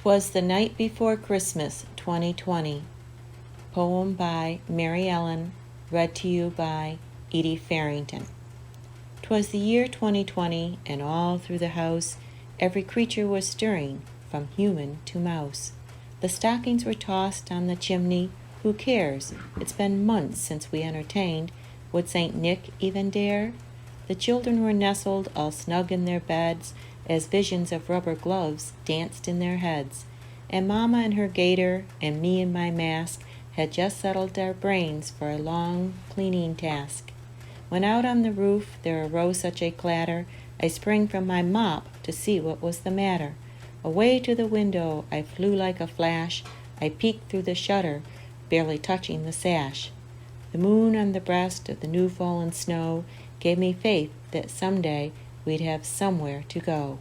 'Twas the Night Before Christmas, 2020. Poem by Mary Ellen, read to you by Edie Farrington. 'Twas the year 2020, and all through the house every creature was stirring, from human to mouse. The stockings were tossed on the chimney. Who cares? It's been months since we entertained. Would St. Nick even dare? The children were nestled all snug in their beds, as visions of rubber gloves danced in their heads. And Mama in her gaiter, and me in my mask, had just settled our brains for a long cleaning task. When out on the roof there arose such a clatter, I sprang from my mop to see what was the matter. Away to the window I flew like a flash. I peeked through the shutter, barely touching the sash. The moon on the breast of the new-fallen snow gave me faith that someday we'd have somewhere to go.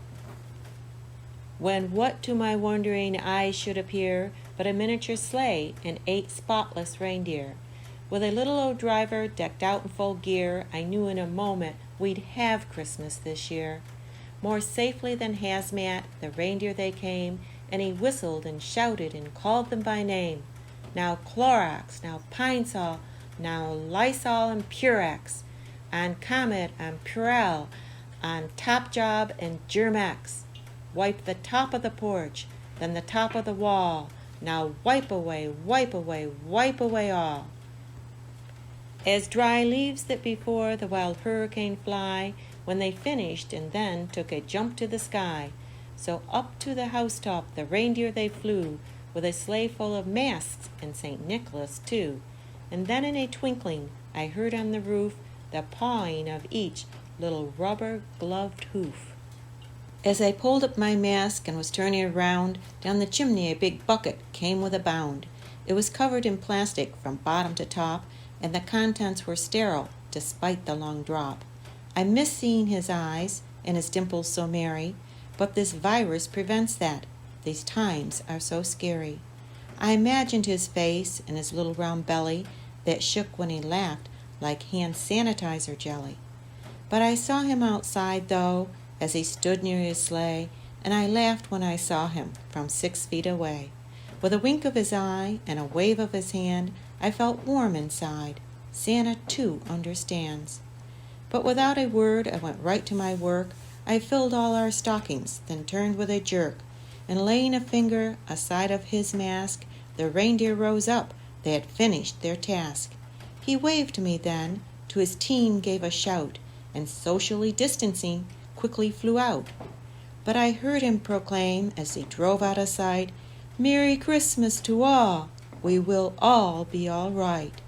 When what to my wondering eyes should appear but a miniature sleigh and 8 spotless reindeer. With a little old driver decked out in full gear, I knew in a moment we'd have Christmas this year. More safely than hazmat, the reindeer they came, and he whistled and shouted and called them by name. Now Clorox, now Pine Sol, now Lysol and Purex, on Comet, on Purell, on Top Job and Germex. Wipe the top of the porch, then the top of the wall. Now wipe away, wipe away, wipe away all. As dry leaves that before the wild hurricane fly, when they finished and then took a jump to the sky. So up to the housetop the reindeer they flew, with a sleigh full of masks and St. Nicholas too. And then in a twinkling I heard on the roof the pawing of each little rubber-gloved hoof. As I pulled up my mask and was turning around, down the chimney a big bucket came with a bound. It was covered in plastic from bottom to top, and the contents were sterile, despite the long drop. I miss seeing his eyes and his dimples so merry, but this virus prevents that. These times are so scary. I imagined his face and his little round belly that shook when he laughed like hand sanitizer jelly. But I saw him outside, though, as he stood near his sleigh, and I laughed when I saw him from 6 feet away. With a wink of his eye and a wave of his hand, I felt warm inside. Santa, too, understands. But without a word, I went right to my work. I filled all our stockings, then turned with a jerk, and laying a finger aside of his mask, the reindeer rose up. They had finished their task. He waved to me then, to his team gave a shout, and socially distancing, quickly flew out. But I heard him proclaim, as he drove out of sight, "Merry Christmas to all! We will all be all right."